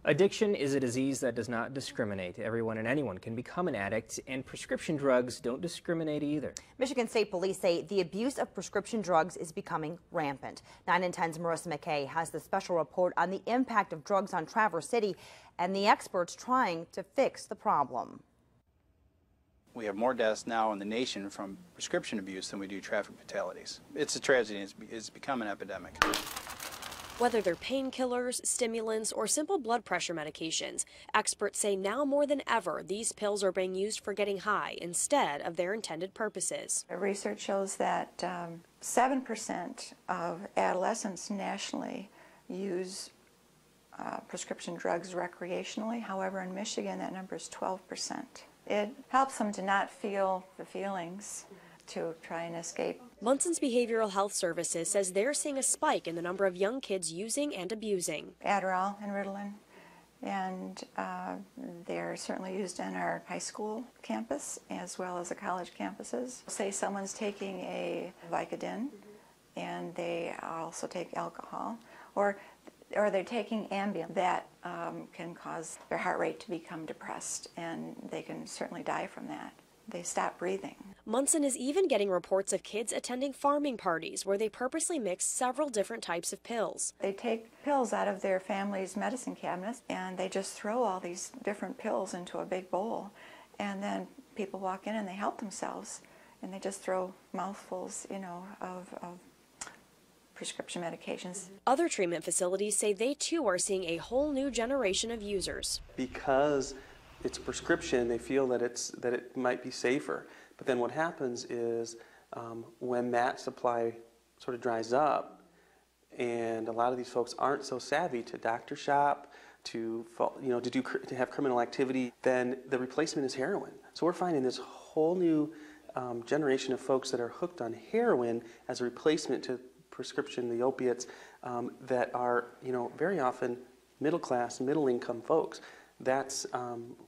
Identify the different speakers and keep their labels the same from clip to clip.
Speaker 1: Addiction is a disease that does not discriminate. Everyone and anyone can become an addict, and prescription drugs don't discriminate either.
Speaker 2: Michigan State Police say the abuse of prescription drugs is becoming rampant. 9 and 10's Marissa McKay has the special report on the impact of drugs on Traverse City and the experts trying to fix the problem.
Speaker 3: We have more deaths now in the nation from prescription abuse than we do traffic fatalities. It's a tragedy. It's become an epidemic.
Speaker 4: Whether they're painkillers, stimulants, or simple blood pressure medications, experts say now more than ever these pills are being used for getting high instead of their intended purposes.
Speaker 5: Research shows that 7% of adolescents nationally use prescription drugs recreationally. However, in Michigan, that number is 12%. It helps them to not feel the feelings, to try and escape.
Speaker 4: Munson's Behavioral Health Services says they're seeing a spike in the number of young kids using and abusing
Speaker 5: Adderall and Ritalin, and they're certainly used in our high school campus as well as the college campuses. Say someone's taking a Vicodin and they also take alcohol, or they're taking Ambien. That can cause their heart rate to become depressed, and they can certainly die from that. They stop breathing.
Speaker 4: Munson is even getting reports of kids attending farming parties where they purposely mix several different types of pills.
Speaker 5: They take pills out of their family's medicine cabinets and they just throw all these different pills into a big bowl, and then people walk in and they help themselves and they just throw mouthfuls, of prescription medications.
Speaker 4: Other treatment facilities say they too are seeing a whole new generation of users.
Speaker 6: Because it's a prescription, they feel that it might be safer. But then what happens is when that supply sort of dries up, and a lot of these folks aren't so savvy to doctor shop, to have criminal activity, then the replacement is heroin. So we're finding this whole new generation of folks that are hooked on heroin as a replacement to prescription, the opiates, that are very often middle class, middle income folks. That's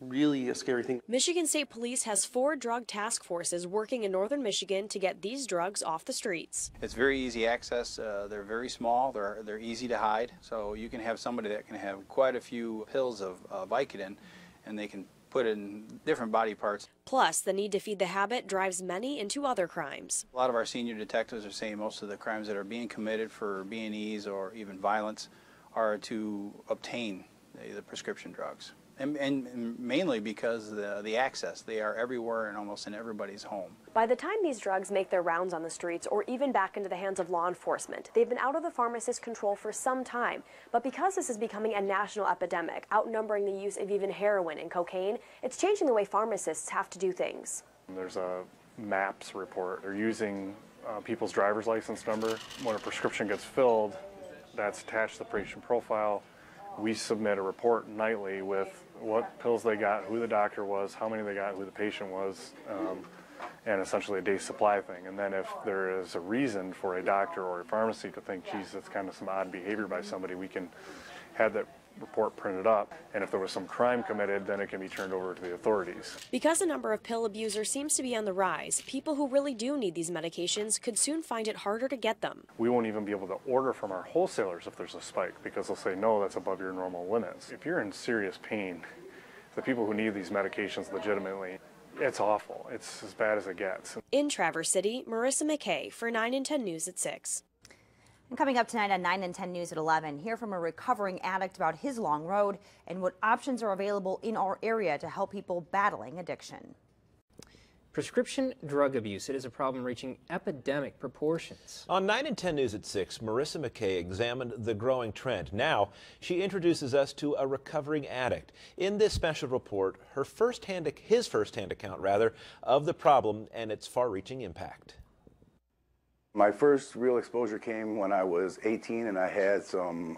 Speaker 6: really a scary thing.
Speaker 4: Michigan State Police has 4 drug task forces working in northern Michigan to get these drugs off the streets.
Speaker 3: It's very easy access. They're very small. They're easy to hide. So you can have somebody that can have quite a few pills of Vicodin, and they can put it in different body parts.
Speaker 4: Plus, the need to feed the habit drives many into other crimes.
Speaker 3: A lot of our senior detectives are saying most of the crimes that are being committed for B&Es or even violence are to obtain the prescription drugs. And mainly because the access, they are everywhere and almost in everybody's home.
Speaker 4: By the time these drugs make their rounds on the streets or even back into the hands of law enforcement, they've been out of the pharmacist's control for some time. But because this is becoming a national epidemic, outnumbering the use of even heroin and cocaine, it's changing the way pharmacists have to do things.
Speaker 7: There's a MAPS report. They're using people's driver's license number. When a prescription gets filled, that's attached to the patient profile. We submit a report nightly with what pills they got, who the doctor was, how many they got, who the patient was, and essentially a day's supply thing. And then if there is a reason for a doctor or a pharmacy to think, geez, that's kind of some odd behavior by somebody, we can have that report printed up, and if there was some crime committed, then it can be turned over to the authorities.
Speaker 4: Because the number of pill abusers seems to be on the rise, people who really do need these medications could soon find it harder to get them.
Speaker 7: We won't even be able to order from our wholesalers if there's a spike, because they'll say, no, that's above your normal limits. If you're in serious pain, the people who need these medications legitimately, it's awful. It's as bad as it gets.
Speaker 4: In Traverse City, Marissa McKay for 9 and 10 News at 6.
Speaker 2: And coming up tonight on 9 and 10 News at 11, hear from a recovering addict about his long road and what options are available in our area to help people battling addiction.
Speaker 1: Prescription drug abuse, it is a problem reaching epidemic proportions.
Speaker 8: On 9 and 10 News at 6, Marissa McKay examined the growing trend. Now, she introduces us to a recovering addict. In this special report, his first-hand account, of the problem and its far-reaching impact.
Speaker 9: My first real exposure came when I was 18 and I had some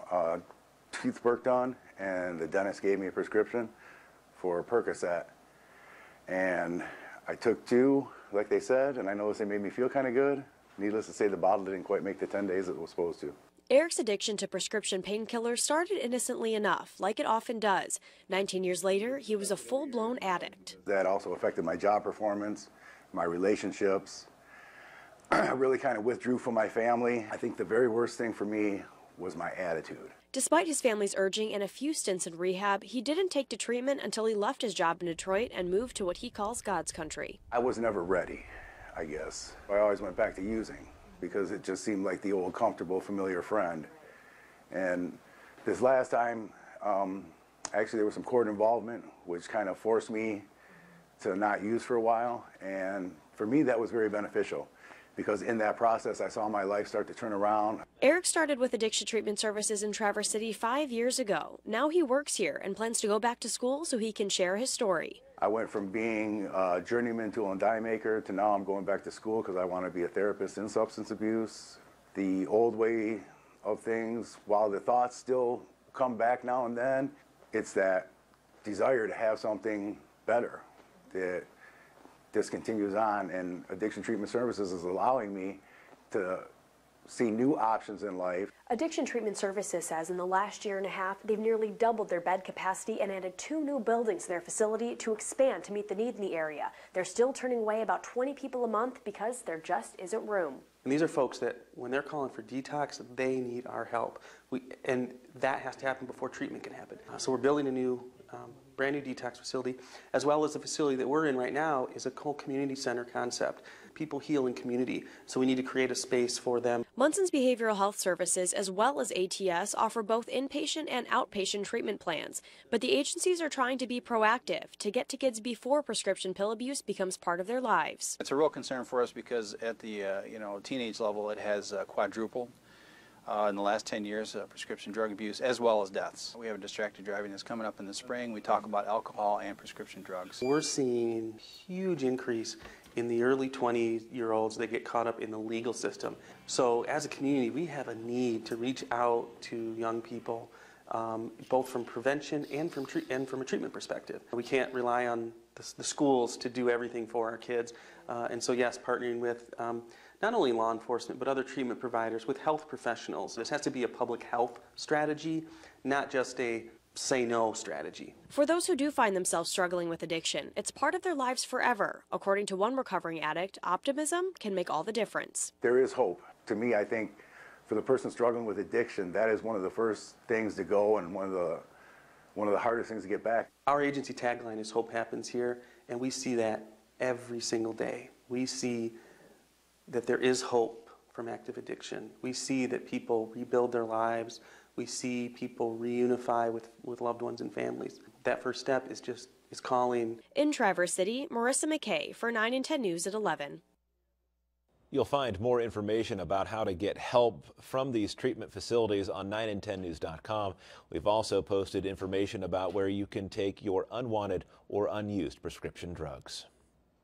Speaker 9: teeth worked on, and the dentist gave me a prescription for Percocet. And I took 2, like they said, and I noticed they made me feel kind of good. Needless to say, the bottle didn't quite make the 10 days it was supposed to.
Speaker 4: Eric's addiction to prescription painkillers started innocently enough, like it often does. 19 years later, he was a full-blown addict.
Speaker 9: That also affected my job performance, my relationships. I really kind of withdrew from my family. I think the very worst thing for me was my attitude.
Speaker 4: Despite his family's urging and a few stints in rehab, he didn't take to treatment until he left his job in Detroit and moved to what he calls God's country.
Speaker 9: I was never ready, I guess. I always went back to using because it just seemed like the old, comfortable, familiar friend. And this last time, actually there was some court involvement, which kind of forced me to not use for a while. And for me, that was very beneficial, because in that process, I saw my life start to turn around.
Speaker 4: Eric started with addiction treatment services in Traverse City 5 years ago. Now he works here and plans to go back to school so he can share his story.
Speaker 9: I went from being a journeyman tool and die maker to now I'm going back to school because I want to be a therapist in substance abuse. The old way of things, while the thoughts still come back now and then, it's that desire to have something better that this continues on, and Addiction Treatment Services is allowing me to see new options in life.
Speaker 4: Addiction Treatment Services says in the last year and a half, they've nearly doubled their bed capacity and added 2 new buildings to their facility to expand to meet the need in the area. They're still turning away about 20 people a month because there just isn't room.
Speaker 6: And these are folks that, when they're calling for detox, they need our help. And that has to happen before treatment can happen. So we're building a new, brand new detox facility, as well as the facility that we're in right now is a whole community center concept. People heal in community, so we need to create a space for them.
Speaker 4: Munson's Behavioral Health Services, as well as ATS, offer both inpatient and outpatient treatment plans. But the agencies are trying to be proactive to get to kids before prescription pill abuse becomes part of their lives.
Speaker 3: It's a real concern for us because at the teenage level, it has quadrupled in the last 10 years, prescription drug abuse as well as deaths. We have a distracted driving that's coming up in the spring. We talk about alcohol and prescription drugs.
Speaker 6: We're seeing a huge increase in the early 20-year-olds that get caught up in the legal system. So as a community, we have a need to reach out to young people, both from prevention and from a treatment perspective. We can't rely on the schools to do everything for our kids. And so yes, partnering with not only law enforcement, but other treatment providers, with health professionals. This has to be a public health strategy, not just a say no strategy.
Speaker 4: For those who do find themselves struggling with addiction, it's part of their lives forever. According to one recovering addict, optimism can make all the difference.
Speaker 9: There is hope. To me, I think for the person struggling with addiction, that is one of the first things to go and one of the hardest things to get back.
Speaker 6: Our agency tagline is Hope Happens Here, and we see that every single day. We see that there is hope from active addiction. We see that people rebuild their lives. We see people reunify with loved ones and families. That first step is calling.
Speaker 4: In Traverse City, Marissa McKay for 9 and 10 News at 11.
Speaker 8: You'll find more information about how to get help from these treatment facilities on 9and10news.com. We've also posted information about where you can take your unwanted or unused prescription drugs.